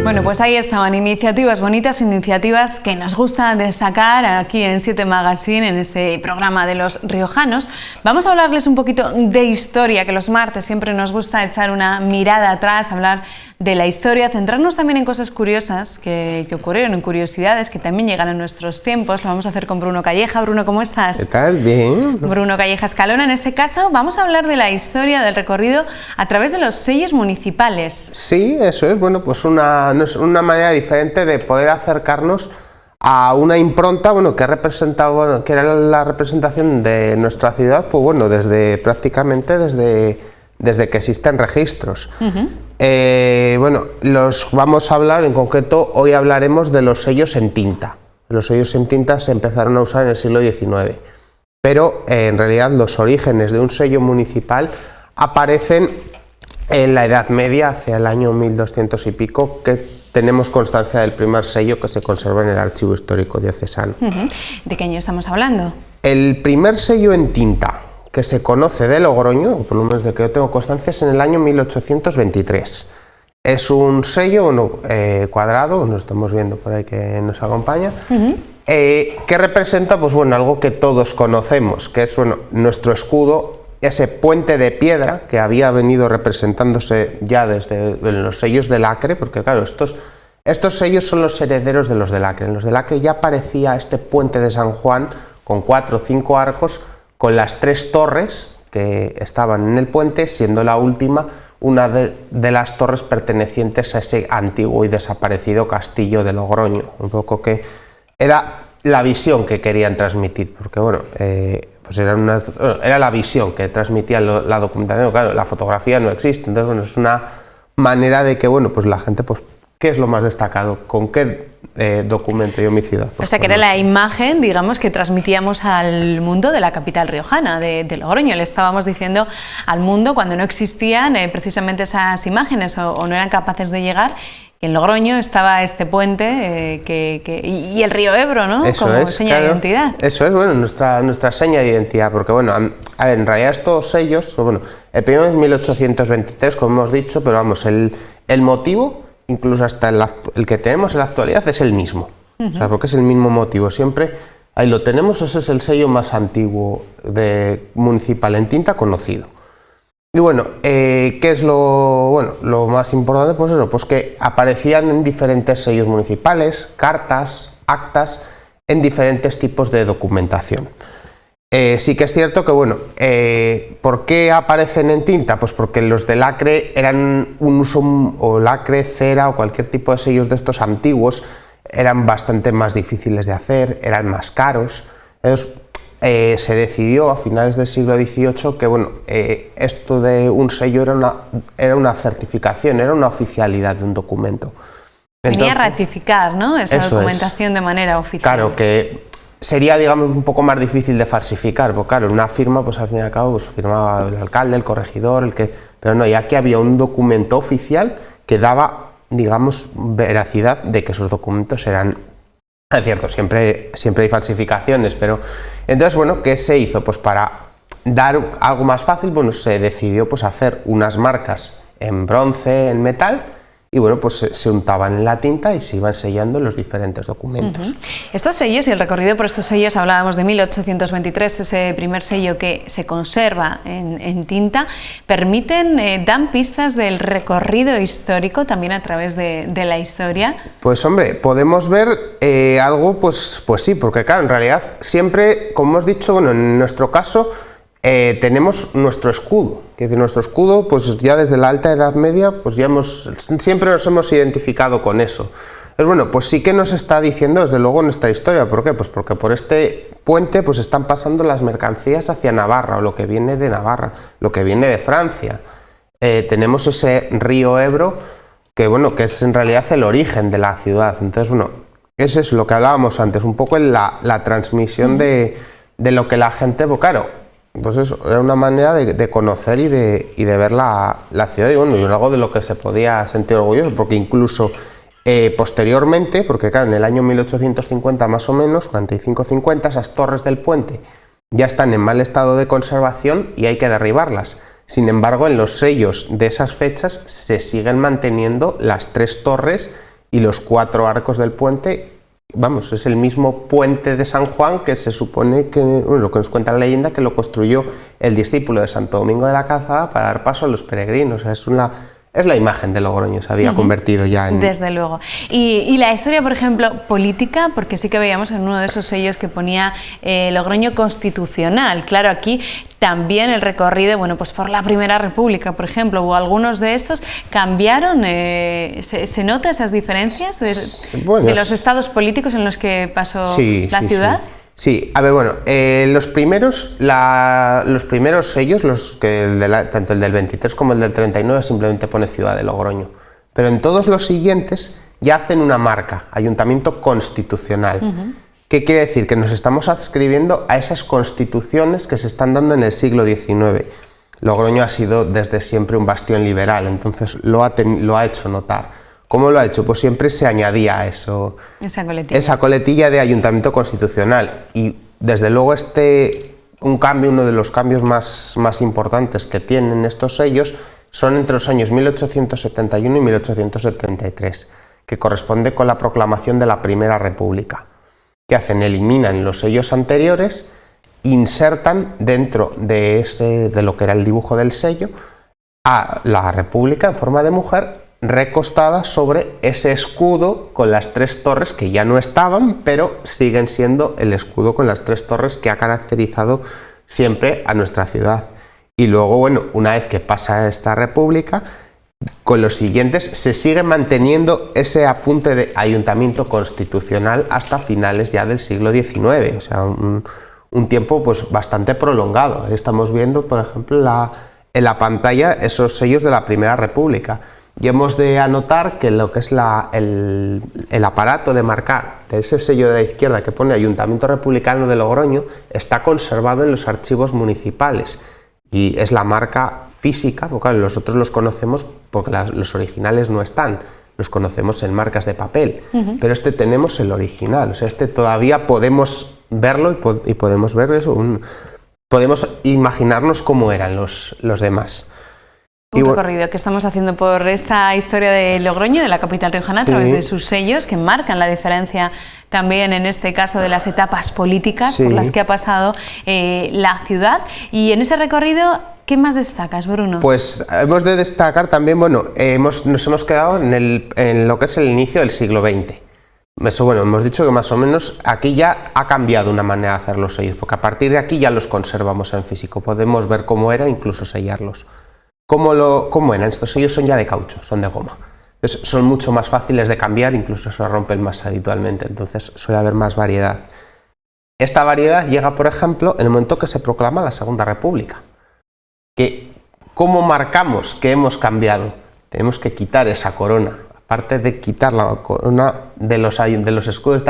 Bueno, pues ahí estaban iniciativas bonitas, iniciativas que nos gusta destacar aquí en 7 Magazine, en este programa de los riojanos. Vamos a hablarles un poquito de historia, que los martes siempre nos gusta echar una mirada atrás, hablar de la historia, centrarnos también en cosas curiosas que ocurrieron, en curiosidades que también llegan a nuestros tiempos. Lo vamos a hacer con Bruno Calleja. Bruno, ¿cómo estás? ¿Qué tal? Bien. Bruno Calleja Escalona. En este caso vamos a hablar de la historia del recorrido a través de los sellos municipales. Sí, eso es. Bueno, pues una manera diferente de poder acercarnos a una impronta, bueno, que representaba, bueno, que era la representación de nuestra ciudad, pues bueno, prácticamente desde que existen registros. Bueno, los vamos a hablar, en concreto, hoy hablaremos de los sellos en tinta. Los sellos en tinta se empezaron a usar en el siglo XIX, pero en realidad los orígenes de un sello municipal aparecen en la Edad Media, hacia el año 1200 y pico, que tenemos constancia del primer sello que se conserva en el Archivo Histórico Diocesano. ¿De qué año estamos hablando? El primer sello en tinta que se conoce de Logroño, o por lo menos de que yo tengo constancia, es en el año 1823. Es un sello cuadrado, lo estamos viendo por ahí que nos acompaña, que representa, pues bueno, algo que todos conocemos, que es, bueno, nuestro escudo, ese puente de piedra que había venido representándose ya desde los sellos del Acre, porque claro, estos sellos son los herederos de los del Acre. En los del Acre ya aparecía este puente de San Juan con 4 o 5 arcos, con las 3 torres que estaban en el puente, siendo la última una de las torres pertenecientes a ese antiguo y desaparecido castillo de Logroño, un poco que era la visión que querían transmitir, porque bueno, pues era la visión que transmitía la documentación. Claro, la fotografía no existe, entonces bueno, es una manera de que, bueno, pues la gente, pues, ¿qué es lo más destacado? ¿Con qué documento yo mi ciudad? Pues, o sea, que era la imagen, digamos, que transmitíamos al mundo de la capital riojana, de Logroño. Le estábamos diciendo al mundo, cuando no existían precisamente esas imágenes o no eran capaces de llegar, que en Logroño estaba este puente y el río Ebro, ¿no? Eso como es, seña claro, de identidad. Eso es, bueno, nuestra seña de identidad, porque bueno, a ver, en realidad estos sellos, bueno, el primero es 1823, como hemos dicho, pero vamos, el motivo, incluso hasta el que tenemos en la actualidad, es el mismo. O sea, porque es el mismo motivo. Siempre ahí lo tenemos, ese es el sello más antiguo municipal en tinta conocido. Y bueno, ¿qué es lo más importante? Pues eso, pues que aparecían en diferentes sellos municipales, cartas, actas, en diferentes tipos de documentación. Sí que es cierto que, bueno, ¿por qué aparecen en tinta? Pues porque los del Acre eran un uso, o lacre, cera o cualquier tipo de sellos de estos antiguos, eran bastante más difíciles de hacer, eran más caros. Entonces, se decidió a finales del siglo XVIII que, bueno, esto de un sello era una certificación, era una oficialidad de un documento. Venía a ratificar, ¿no?, esa documentación de manera oficial. Claro, que sería, digamos, un poco más difícil de falsificar, porque claro, una firma, pues al fin y al cabo, pues firmaba el alcalde, el corregidor, pero no, ya que había un documento oficial que daba, digamos, veracidad de que esos documentos eran. Es cierto, siempre hay falsificaciones, pero entonces, bueno, ¿qué se hizo? Pues para dar algo más fácil, bueno, se decidió pues hacer unas marcas en bronce, en metal, y bueno, pues se untaban en la tinta y se iban sellando los diferentes documentos. Estos sellos y el recorrido por estos sellos, hablábamos de 1823, ese primer sello que se conserva en tinta, permiten, dan pistas del recorrido histórico también a través de la historia. Pues hombre, podemos ver algo, pues sí, porque claro, en realidad siempre, como hemos dicho, bueno, en nuestro caso, tenemos nuestro escudo, que de nuestro escudo, pues ya desde la Alta Edad Media, pues ya siempre nos hemos identificado con eso. Pero bueno, pues sí que nos está diciendo desde luego nuestra historia. ¿Por qué? Pues porque por este puente pues están pasando las mercancías hacia Navarra, o lo que viene de Navarra, lo que viene de Francia. Tenemos ese río Ebro, que bueno, que es en realidad el origen de la ciudad. Entonces, bueno, eso es lo que hablábamos antes, un poco en la transmisión de lo que la gente, pues claro, pues eso, era una manera de conocer y de ver la ciudad, y bueno, y algo de lo que se podía sentir orgulloso, porque incluso posteriormente, porque claro, en el año 1850 más o menos, 45-50, esas torres del puente ya están en mal estado de conservación y hay que derribarlas. Sin embargo, en los sellos de esas fechas se siguen manteniendo las 3 torres y los 4 arcos del puente, vamos, es el mismo puente de San Juan que se supone que, bueno, lo que nos cuenta la leyenda, que lo construyó el discípulo de Santo Domingo de la Calzada para dar paso a los peregrinos. O sea, es la imagen de Logroño, se había convertido ya en... Desde luego. Y la historia, por ejemplo, política, porque sí que veíamos en uno de esos sellos que ponía Logroño constitucional. Claro, aquí también el recorrido, bueno, pues por la Primera República, por ejemplo, o algunos de estos cambiaron. ¿Se nota esas diferencias de los estados políticos en los que pasó la ciudad? Sí, a ver, bueno, los primeros sellos, tanto el del 23 como el del 39, simplemente pone Ciudad de Logroño. Pero en todos los siguientes ya hacen una marca, Ayuntamiento Constitucional. ¿Qué quiere decir? Que nos estamos adscribiendo a esas constituciones que se están dando en el siglo XIX. Logroño ha sido desde siempre un bastión liberal, entonces lo ha hecho notar. ¿Cómo lo ha hecho? Pues siempre se añadía a eso, esa coletilla de Ayuntamiento Constitucional. Y desde luego uno de los cambios más importantes que tienen estos sellos son entre los años 1871 y 1873, que corresponde con la proclamación de la Primera República. ¿Qué hacen? Eliminan los sellos anteriores, insertan dentro de lo que era el dibujo del sello a la República en forma de mujer, recostada sobre ese escudo con las 3 torres que ya no estaban, pero siguen siendo el escudo con las 3 torres que ha caracterizado siempre a nuestra ciudad. Y luego, bueno, una vez que pasa esta república, con los siguientes se sigue manteniendo ese apunte de Ayuntamiento Constitucional hasta finales ya del siglo XIX, o sea, un tiempo pues bastante prolongado. Estamos viendo, por ejemplo, en la pantalla esos sellos de la Primera República. Y hemos de anotar que lo que es el aparato de marcar de ese sello de la izquierda que pone Ayuntamiento Republicano de Logroño está conservado en los archivos municipales y es la marca física, porque claro, nosotros los conocemos porque los originales no están, los conocemos en marcas de papel, pero tenemos el original, o sea, todavía podemos verlo y podemos ver eso, podemos imaginarnos cómo eran los demás. Un recorrido que estamos haciendo por esta historia de Logroño, de la capital riojana, a través de sus sellos que marcan la diferencia también en este caso de las etapas políticas por las que ha pasado la ciudad. Y en ese recorrido, ¿qué más destacas, Bruno? Pues hemos de destacar también, bueno, nos hemos quedado en lo que es el inicio del siglo XX. Eso, bueno, hemos dicho que más o menos aquí ya ha cambiado una manera de hacer los sellos, porque a partir de aquí ya los conservamos en físico, podemos ver cómo era, incluso sellarlos. ¿Cómo eran? Estos sellos son ya de caucho, son de goma. Entonces, son mucho más fáciles de cambiar, incluso se rompen más habitualmente, entonces suele haber más variedad. Esta variedad llega, por ejemplo, en el momento que se proclama la Segunda República. ¿Cómo marcamos que hemos cambiado? Tenemos que quitar esa corona. Aparte de quitar la corona de los escudos,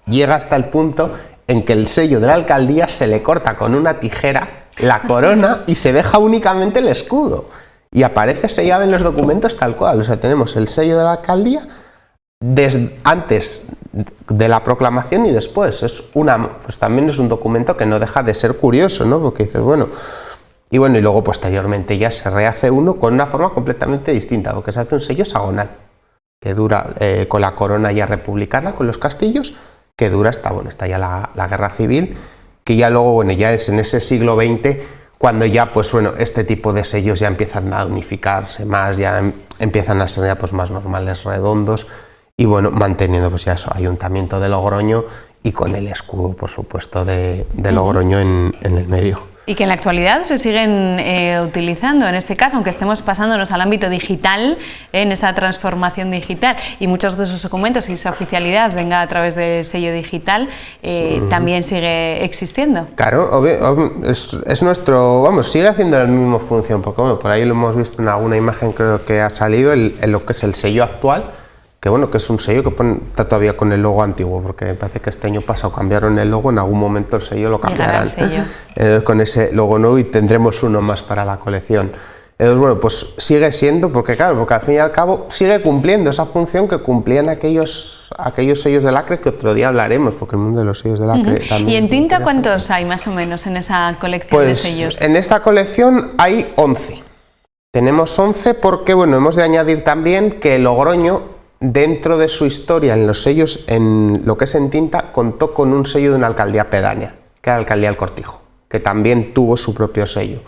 llega hasta el punto en que el sello de la alcaldía se le corta con una tijera la corona y se deja únicamente el escudo. Y aparece sellado en los documentos tal cual. O sea, tenemos el sello de la alcaldía antes de la proclamación y después. Pues también es un documento que no deja de ser curioso, ¿no? Porque dices, bueno... Y luego posteriormente ya se rehace uno con una forma completamente distinta, porque se hace un sello hexagonal, que dura con la corona ya republicana, con los castillos, que dura hasta ya la guerra civil, que ya luego, ya es en ese siglo XX cuando ya, este tipo de sellos ya empiezan a unificarse más, ya empiezan a ser ya más normales, redondos, y manteniendo ya eso, Ayuntamiento de Logroño y con el escudo, por supuesto, de Logroño en el medio. Y que en la actualidad se siguen utilizando, en este caso, aunque estemos pasándonos al ámbito digital, en esa transformación digital, y muchos de esos documentos y esa oficialidad venga a través del sello digital, también sigue existiendo. Claro, es nuestro, sigue haciendo la misma función, porque por ahí lo hemos visto en alguna imagen que ha salido, en lo que es el sello actual, que es un sello que está todavía con el logo antiguo, porque me parece que este año pasado cambiaron el logo, en algún momento el sello lo cambiarán. Con ese logo nuevo y tendremos uno más para la colección. Entonces, sigue siendo, porque al fin y al cabo sigue cumpliendo esa función que cumplían aquellos sellos de lacre, que otro día hablaremos, porque el mundo de los sellos de lacre también... ¿Y en tinta cuántos hay más o menos en esa colección de sellos? En esta colección hay 11. Tenemos 11 porque, hemos de añadir también que Logroño dentro de su historia, en los sellos, en lo que es en tinta, contó con un sello de una alcaldía pedánea, que era la alcaldía del Cortijo, que también tuvo su propio sello.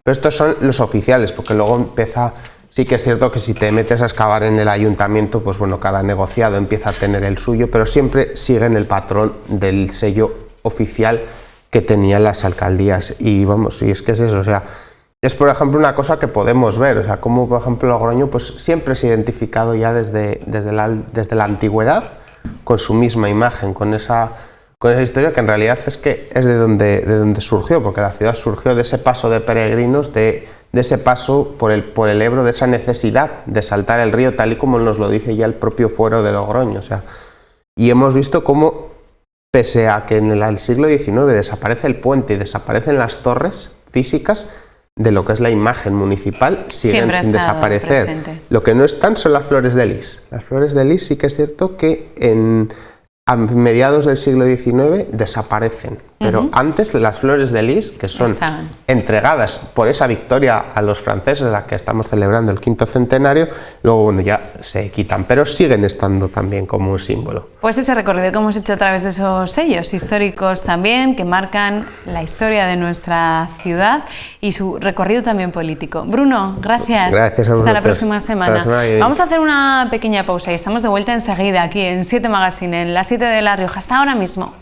Pero estos son los oficiales, porque luego empieza... Sí que es cierto que si te metes a excavar en el ayuntamiento, pues bueno, cada negociado empieza a tener el suyo, pero siempre siguen el patrón del sello oficial que tenían las alcaldías. Y vamos, y es que es eso, o sea, es por ejemplo una cosa que podemos ver, o sea, como por ejemplo Logroño pues siempre se ha identificado ya desde la antigüedad con su misma imagen, con esa historia que en realidad es de donde surgió, porque la ciudad surgió de ese paso de peregrinos, de ese paso por el Ebro, de esa necesidad de saltar el río, tal y como nos lo dice ya el propio fuero de Logroño. O sea, y hemos visto cómo, pese a que en el siglo XIX desaparece el puente y desaparecen las torres físicas de lo que es la imagen municipal, siguen sin desaparecer. Presente. Lo que no están son las flores de lis. Las flores de lis sí que es cierto que a mediados del siglo XIX desaparecen, pero antes las flores de lis, que son entregadas por esa victoria a los franceses, a la que estamos celebrando el 5º centenario, luego bueno, ya se quitan, pero siguen estando también como un símbolo. Pues ese recorrido que hemos hecho a través de esos sellos históricos también, que marcan la historia de nuestra ciudad y su recorrido también político. Bruno, gracias. Gracias a vosotros. Hasta la próxima semana. Vamos a hacer una pequeña pausa y estamos de vuelta enseguida aquí en 7 Magazine, en las 7 de La Rioja. Hasta ahora mismo.